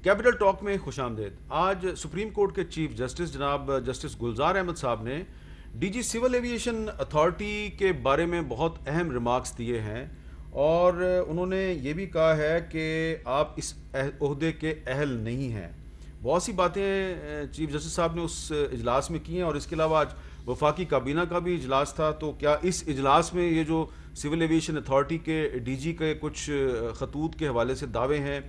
Capital talk میں خوش آمدید. آج سپریم کورٹ کے چیف جسٹس جناب جسٹس گلزار احمد صاحب نے D G civil aviation authority کے بارے میں بہت اہم ریمارکس دیے ہیں اور انہوں نے یہ بھی کہا ہے کہ آپ اس عہدے کے اہل نہیں ہیں. بہت سی باتیں چیف جسٹس صاحب نے اس اجلاس میں کی ہیں اور اس کے علاوہ آج وفاقی کابینہ کا بھی اجلاس تھا. تو کیا اس اجلاس میں یہ جو سول ایویشن اتھارٹی کے ڈی جی کے کچھ خطوط کے حوالے سے دعوے ہیں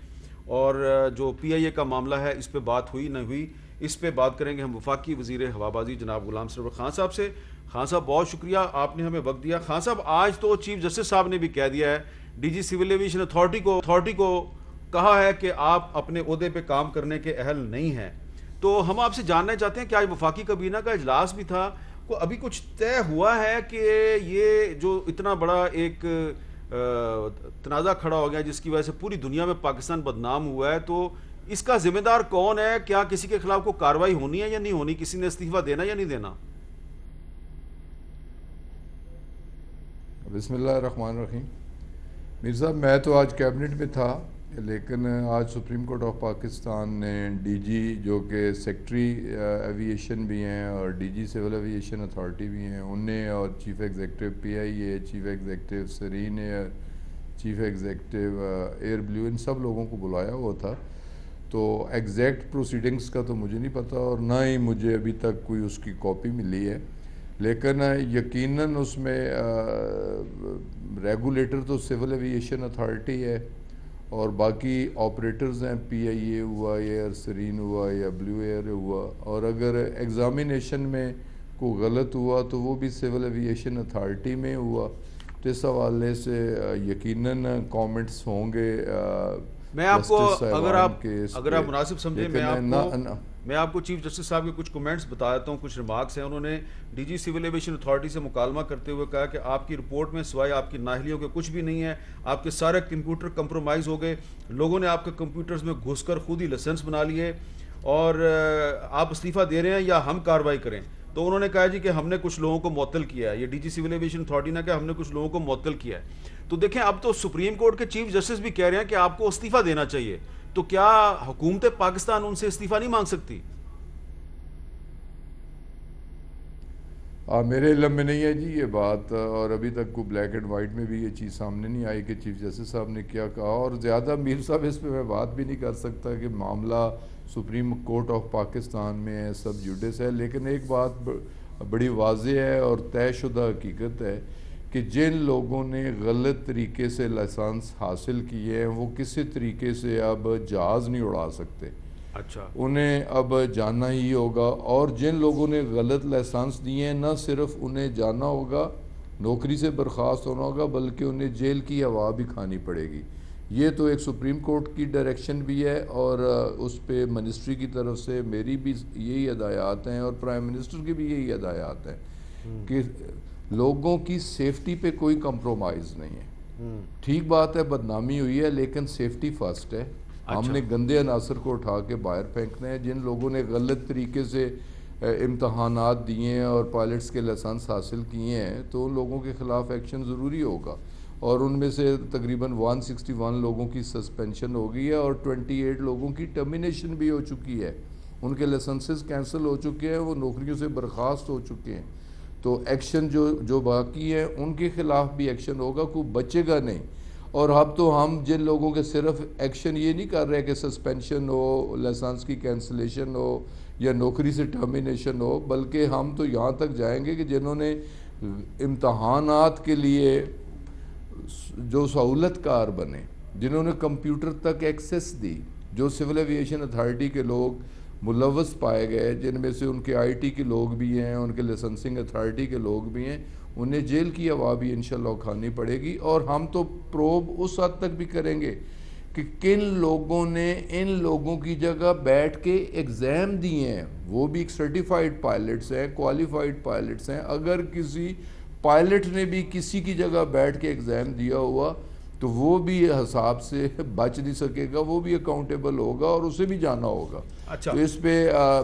اور جو پی آئی اے کا معاملہ ہے اس پہ بات ہوئی نہ ہوئی, اس پہ بات کریں گے ہم وفاقی وزیر ہوابازی جناب غلام سرور خان صاحب سے. خان صاحب بہت شکریہ, آپ نے ہمیں وقت دیا. خان صاحب آج تو چیف جسٹس صاحب نے بھی کہہ دیا ہے, D G civil aviation authority کو کہا ہے کہ آپ اپنے عہدے پہ کام کرنے کے اہل نہیں ہیں. تو ہم آپ سے جاننا چاہتے ہیں کہ آج وفاقی کابینہ کا اجلاس بھی تھا, ابھی کچھ طے ہوا ہے کہ یہ جو اتنا بڑا ایک تنازع کھڑا ہو گیا جس کی وجہ سے پوری دنیا میں پاکستان بدنام ہوا ہے, تو اس کا ذمہ دار کون ہے؟ کیا کسی کے خلاف کوئی کارروائی ہونی ہے یا نہیں ہونی؟ کسی نے استعفیٰ دینا یا نہیں دینا؟ بسم اللہ الرحمن الرحیم. میر صاحب میں تو آج کیبنٹ میں تھا, لیکن آج سپریم کورٹ آف پاکستان نے ڈی جی جو کہ سیکٹری ایویشن بھی ہیں اور D G civil aviation authority بھی ہیں انہیں, اور chief executive P I A, chief executive Serene Air, chief executive Air Blue, ان سب لوگوں کو بلایا ہوا تھا. تو ایگزیکٹ پروسیڈنگز کا تو مجھے نہیں پتہ اور نہ ہی مجھے ابھی تک کوئی اس کی کاپی ملی ہے, لیکن یقیناً اس میں ریگولیٹر تو سول ایویشن اتھارٹی ہے اور باقی آپریٹرز ہیں, پی آئی اے ہوا, ایئر سرین ہوا یا بلیو ایئر ہوا, اور اگر ایگزامینیشن میں کوئی غلط ہوا تو وہ بھی سول ایویشن اتھارٹی میں ہوا. تو اس حوالے سے یقیناً کامنٹس ہوں گے میں آپ کو, اگر آپ کے مناسب سمجھیں, میں آپ کو چیف جسٹس صاحب کے کچھ کمنٹس بتا دیتا ہوں, کچھ ریمارکس ہیں. انہوں نے D G civil aviation authority سے مکالمہ کرتے ہوئے کہا کہ آپ کی رپورٹ میں سوائے آپ کی نااہلیوں کے کچھ بھی نہیں ہے, آپ کے سارے کمپیوٹر کمپرومائز ہو گئے, لوگوں نے آپ کے کمپیوٹرز میں گھس کر خود ہی لائسنس بنا لیے, اور آپ استعفیٰ دے رہے ہیں یا ہم کارروائی کریں. تو انہوں نے کہا جی کہ ہم نے کچھ لوگوں کو معطل کیا ہے, یہ D G civil aviation authority نے کہا ہم نے کچھ لوگوں کو معطل کیا ہے. تو دیکھیں اب تو سپریم کورٹ کے چیف جسٹس بھی کہہ رہے ہیں کہ آپ کو استعفیٰ دینا چاہیے, تو کیا حکومت پاکستان ان سے استعفیٰ نہیں مانگ سکتی؟ میرے علم میں نہیں ہے جی یہ بات, اور ابھی تک کوئی بلیک اینڈ وائٹ میں بھی یہ چیز سامنے نہیں آئی کہ چیف جسٹس صاحب نے کیا کہا, اور زیادہ میر صاحب اس پہ میں بات بھی نہیں کر سکتا کہ معاملہ سپریم کورٹ آف پاکستان میں ہے, سب جوڈس ہے. لیکن ایک بات بڑی واضح ہے اور طے شدہ حقیقت ہے کہ جن لوگوں نے غلط طریقے سے لائسنس حاصل کیے ہیں وہ کسی طریقے سے اب جہاز نہیں اڑا سکتے. اچھا, انہیں اب جانا ہی ہوگا, اور جن لوگوں نے غلط لائسنس دیے ہیں نہ صرف انہیں جانا ہوگا, نوکری سے برخاست ہونا ہوگا, بلکہ انہیں جیل کی ہوا بھی کھانی پڑے گی. یہ تو ایک سپریم کورٹ کی ڈائریکشن بھی ہے اور اس پہ منسٹری کی طرف سے میری بھی یہی ہدایات ہیں اور پرائم منسٹر کی بھی یہی ہدایات ہیں کہ لوگوں کی سیفٹی پہ کوئی کمپرومائز نہیں ہے. ٹھیک بات ہے بدنامی ہوئی ہے لیکن سیفٹی فرسٹ ہے. ہم نے گندے عناصر کو اٹھا کے باہر پھینکنے ہیں. جن لوگوں نے غلط طریقے سے امتحانات دیے ہیں اور پائلٹس کے لائسنس حاصل کیے ہیں تو ان لوگوں کے خلاف ایکشن ضروری ہوگا, اور ان میں سے تقریباً 161 لوگوں کی سسپینشن ہو گئی ہے اور 28 لوگوں کی ٹرمینیشن بھی ہو چکی ہے. ان کے لائسنسز کینسل ہو چکے ہیں, وہ نوکریوں سے برخاست ہو چکے ہیں. تو ایکشن جو باقی ہیں ان کے خلاف بھی ایکشن ہوگا, کوئی بچے گا نہیں. اور اب تو ہم جن لوگوں کے صرف ایکشن یہ نہیں کر رہے کہ سسپینشن ہو, لائسنس کی کینسلیشن ہو یا نوکری سے ٹرمینیشن ہو, بلکہ ہم تو یہاں تک جائیں گے کہ جنہوں نے امتحانات کے لیے جو سہولت کار بنے, جنہوں نے کمپیوٹر تک ایکسیس دی, جو سول ایویشن اتھارٹی کے لوگ ملوث پائے گئے, جن میں سے ان کے آئی ٹی کے لوگ بھی ہیں, ان کے لائسنسنگ اتھارٹی کے لوگ بھی ہیں, انہیں جیل کی ہوا بھی انشاءاللہ کھانی پڑے گی. اور ہم تو پروب اس حد تک بھی کریں گے کہ کن لوگوں نے ان لوگوں کی جگہ بیٹھ کے ایگزام دیے ہیں, وہ بھی ایک سرٹیفائیڈ پائلٹس ہیں, کوالیفائیڈ پائلٹس ہیں. اگر کسی پائلٹ نے بھی کسی کی جگہ بیٹھ کے ایگزام دیا ہوا تو وہ بھی حساب سے بچ نہیں سکے گا, وہ بھی اکاؤنٹیبل ہوگا اور اسے بھی جانا ہوگا. تو اس پہ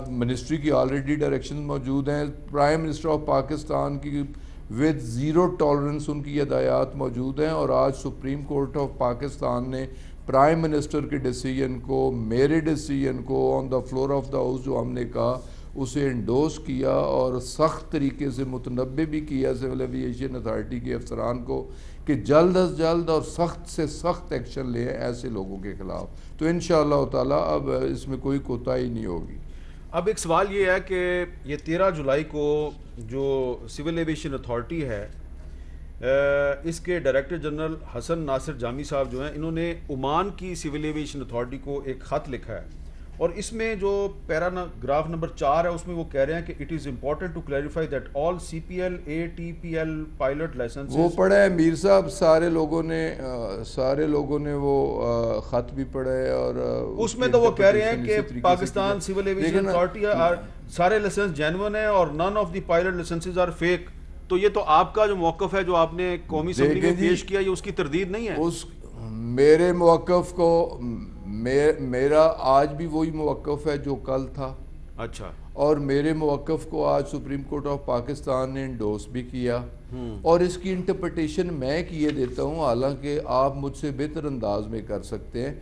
منسٹری کی آلریڈی ڈائریکشن موجود ہیں, پرائم منسٹر آف پاکستان کی ود زیرو ٹالرنس ان کی ہدایات موجود ہیں, اور آج سپریم کورٹ آف پاکستان نے پرائم منسٹر کے ڈیسیجن کو, میرے ڈیسیجن کو on the floor of the house جو ہم نے کہا اسے انڈوس کیا اور سخت طریقے سے متنبع بھی کیا سول ایویشن اتھارٹی کے افسران کو کہ جلد از جلد اور سخت سے سخت ایکشن لیں ایسے لوگوں کے خلاف. تو انشاءاللہ تعالیٰ اب اس میں کوئی کوتاہی نہیں ہوگی. اب ایک سوال یہ ہے کہ یہ 13 جولائی کو جو سول ایویشن اتھارٹی ہے اس کے ڈائریکٹر جنرل حسن ناصر جامی صاحب جو ہیں انہوں نے عمان کی سول ایویشن اتھارٹی کو ایک خط لکھا ہے اور اس میں جو پیراگراف نمبر 4 ہے اس میں وہ کہہ رہے ہیں کہ it is important to clarify that all C P L ATPL pilot licence. وہ پڑھا ہے میر صاحب, سارے لوگوں نے وہ خط بھی پڑھا ہے اور اس میں تو وہ کہہ رہے ہیں کہ پاکستان سول ایویشن اتھارٹی سارے لائسنس جینون ہیں اور none of the pilot licences are fake. تو یہ تو آپ کا جو موقف ہے جو آپ نے قومی اسمبلی میں پیش کیا یہ اس کی تردید نہیں ہے. میرے موقف کو میرا آج بھی وہی موقف ہے جو کل تھا. اچھا. اور میرے موقف کو آج سپریم کورٹ آف پاکستان نے انڈوس بھی کیا اور اس کی انٹرپریٹیشن میں کیے دیتا ہوں, حالانکہ آپ مجھ سے بہتر انداز میں کر سکتے ہیں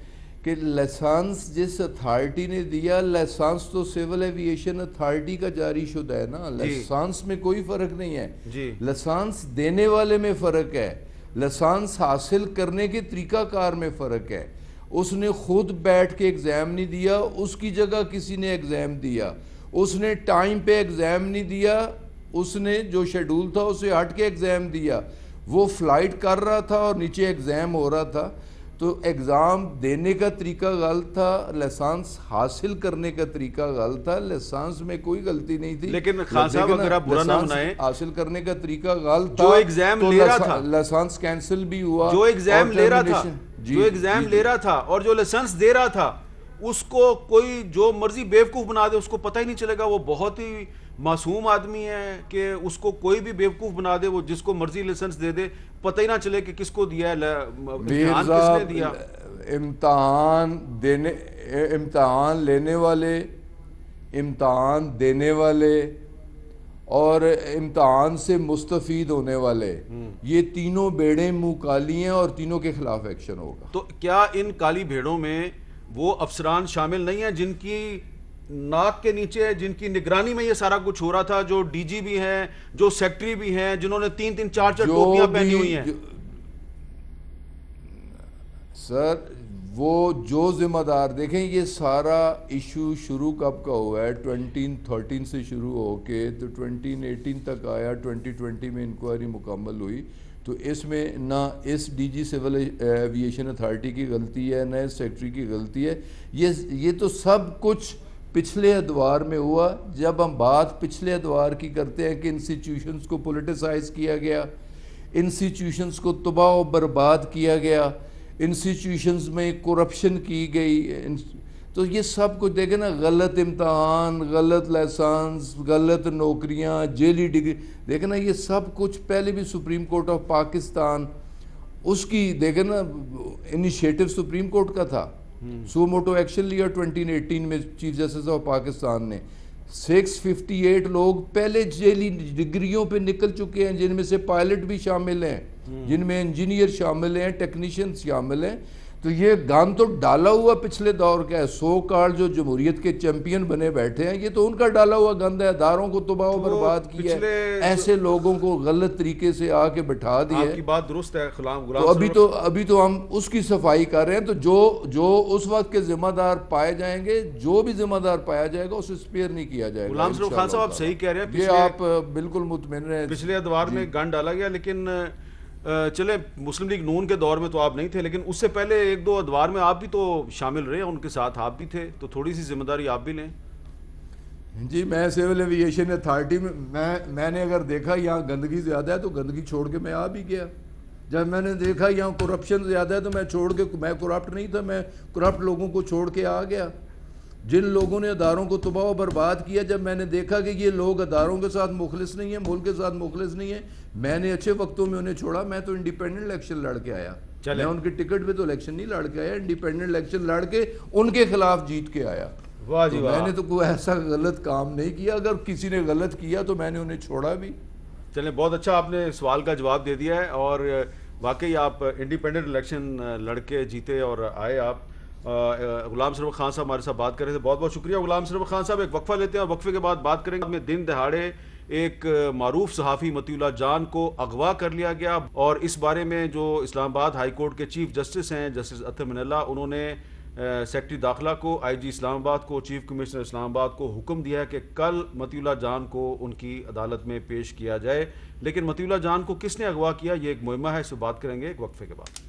کہ لائسنس جس اتھارٹی نے دیا, لائسنس تو سول ایویشن اتھارٹی کا جاری شدہ ہے نا, لائسنس میں کوئی فرق نہیں ہے. لائسنس دینے والے میں فرق ہے, لائسنس حاصل کرنے کے طریقہ کار میں فرق ہے. اس نے خود بیٹھ کے ایگزام نہیں دیا, اس کی جگہ کسی نے ایگزام دیا. اس نے ٹائم پہ ایگزام نہیں دیا, اس نے جو شیڈول تھا اسے ہٹ کے ایگزام دیا. وہ فلائٹ کر رہا تھا اور نیچے ایگزام ہو رہا تھا. تو ایگزام دینے کا طریقہ غلط تھا, لائسنس حاصل کرنے کا طریقہ غلط تھا. لائسنس میں کوئی غلطی نہیں تھی, لیکن خان صاحب اگر آپ برا نہ منائیں, حاصل کرنے کا طریقہ غلط تھا. جو ایگزام لے رہا تھا لائسنس کینسل بھی ہوا, جو ایگزام لے رہا تھا اور جو لائسنس دے رہا تھا اس کو کوئی جو مرضی بیوقوف بنا دے اس کو پتہ ہی نہیں چلے گا. وہ بہت ہی معصوم آدمی ہے کہ اس کو کوئی بھی بیوقوف بنا دے, وہ جس کو مرضی لائسنس دے دے, پتہ ہی نہ چلے کہ کس کو دیا ہے, امتحان کس نے دیا. امتحان لینے والے, امتحان دینے والے اور امتحان سے مستفید ہونے والے, یہ تینوں بھیڑیں منہ کالی ہیں اور تینوں کے خلاف ایکشن ہوگا. تو کیا ان کالی بھیڑوں میں وہ افسران شامل نہیں ہیں جن کی ناک کے نیچے, جن کی نگرانی میں یہ سارا کچھ ہو رہا تھا, جو ڈی جی بھی ہیں, جو سیکٹری بھی ہیں, جنہوں نے 3-3 4-4 ٹوپیاں پہنی ہوئی ہیں؟ سر وہ جو ذمہ دار, دیکھیں یہ سارا ایشو شروع کب کا ہوا ہے, 2013 سے شروع ہو کے تو 2018 تک آیا, 2020 میں انکوائری مکمل ہوئی. تو اس میں نہ اس D G civil aviation authority کی غلطی ہے نہ اس سیکٹری کی غلطی ہے. یہ تو سب کچھ پچھلے ادوار میں ہوا. جب ہم بات پچھلے ادوار کی کرتے ہیں کہ انسٹیٹیوشنز کو پولیٹیسائز کیا گیا, انسٹیٹیوشنز کو تباہ و برباد کیا گیا, انسٹیٹیوشنز میں کرپشن کی گئی, تو یہ سب کچھ دیکھیں نا, غلط امتحان, غلط لائسنس, غلط نوکریاں, جیلی ڈگری, دیکھیں نا یہ سب کچھ پہلے بھی سپریم کورٹ آف پاکستان اس کی دیکھیں نا انیشیٹو سپریم کورٹ کا تھا. سو موٹو ایکشن لیا 2018 میں چیف جسٹس آف پاکستان نے. 658 لوگ پہلے جیلی ڈگریوں پہ نکل چکے ہیں, جن میں سے پائلٹ بھی شامل ہیں, جن میں انجینئر شامل ہیں, ٹیکنیشین شامل ہیں. تو یہ گان تو ڈالا ہوا پچھلے دور کا ہے. سو کال جو جمہوریت کے چیمپئن بنے بیٹھے ہیں یہ تو ان کا ڈالا ہوا گند ہے, اداروں کو تباہ و برباد کیا ہے, ایسے لوگوں کو غلط طریقے سے آ کے بٹھا دیا. آپ کی بات درست ہے غلام. ابھی تو ہم اس کی صفائی کر رہے ہیں. تو جو اس وقت کے ذمہ دار پائے جائیں گے, جو بھی ذمہ دار پایا جائے گا اسے اسپیئر نہیں کیا جائے گا. غلام سرور خان صاحب آپ صحیح کہہ رہے ہیں, یہ آپ بالکل مطمئن رہیں. پچھلے ادوار میں گن ڈالا گیا, لیکن چلے مسلم لیگ نون کے دور میں تو آپ نہیں تھے, لیکن اس سے پہلے 1-2 ادوار میں آپ بھی تو شامل رہے, ان کے ساتھ آپ بھی تھے, تو تھوڑی سی ذمہ داری آپ بھی لیں. جی میں سول ایویشن اتھارٹی میں نے اگر دیکھا یہاں گندگی زیادہ ہے تو گندگی چھوڑ کے میں آ بھی گیا. جب میں نے دیکھا یہاں کرپشن زیادہ ہے تو میں چھوڑ کے, میں کرپٹ نہیں تھا, میں کرپٹ لوگوں کو چھوڑ کے آ گیا. جن لوگوں نے اداروں کو تباہ و برباد کیا, جب میں نے دیکھا کہ یہ لوگ اداروں کے ساتھ مخلص نہیں ہیں, ملک کے ساتھ مخلص نہیں ہیں, میں نے اچھے وقتوں میں انہیں چھوڑا. میں تو انڈیپینڈنٹ الیکشن لڑ کے آیا, میں ان کے ٹکٹ پہ تو الیکشن نہیں لڑ کے آیا, انڈیپینڈنٹ الیکشن لڑ کے ان کے خلاف جیت کے آیا. واہ جی واہ. میں نے تو کوئی ایسا غلط کام نہیں کیا, اگر کسی نے غلط کیا تو میں نے انہیں چھوڑا بھی. چلیں بہت اچھا آپ نے سوال کا جواب دے دیا ہے. اور واقعی آپ انڈیپینڈنٹ الیکشن لڑ کے جیتے اور آئے آپ. غلام سرور خان صاحب ہمارے ساتھ بات کر رہے تھے. بہت بہت شکریہ غلام سرور خان صاحب. ایک وقفہ لیتے ہیں اور وقفے کے بعد بات کریں گے. دن دہاڑے ایک معروف صحافی مطیع اللہ جان کو اغوا کر لیا گیا اور اس بارے میں جو اسلام آباد ہائی کورٹ کے چیف جسٹس ہیں جسٹس اطہر من اللہ, انہوں نے سیکرٹری داخلہ کو, آئی جی اسلام آباد کو, چیف کمشنر اسلام آباد کو حکم دیا ہے کہ کل مطیع اللہ جان کو ان کی عدالت میں پیش کیا جائے. لیکن مطیع اللہ جان کو کس نے اغوا کیا, یہ ایک مہمہ ہے, اس سے بات کریں گے ایک وقفے کے بعد.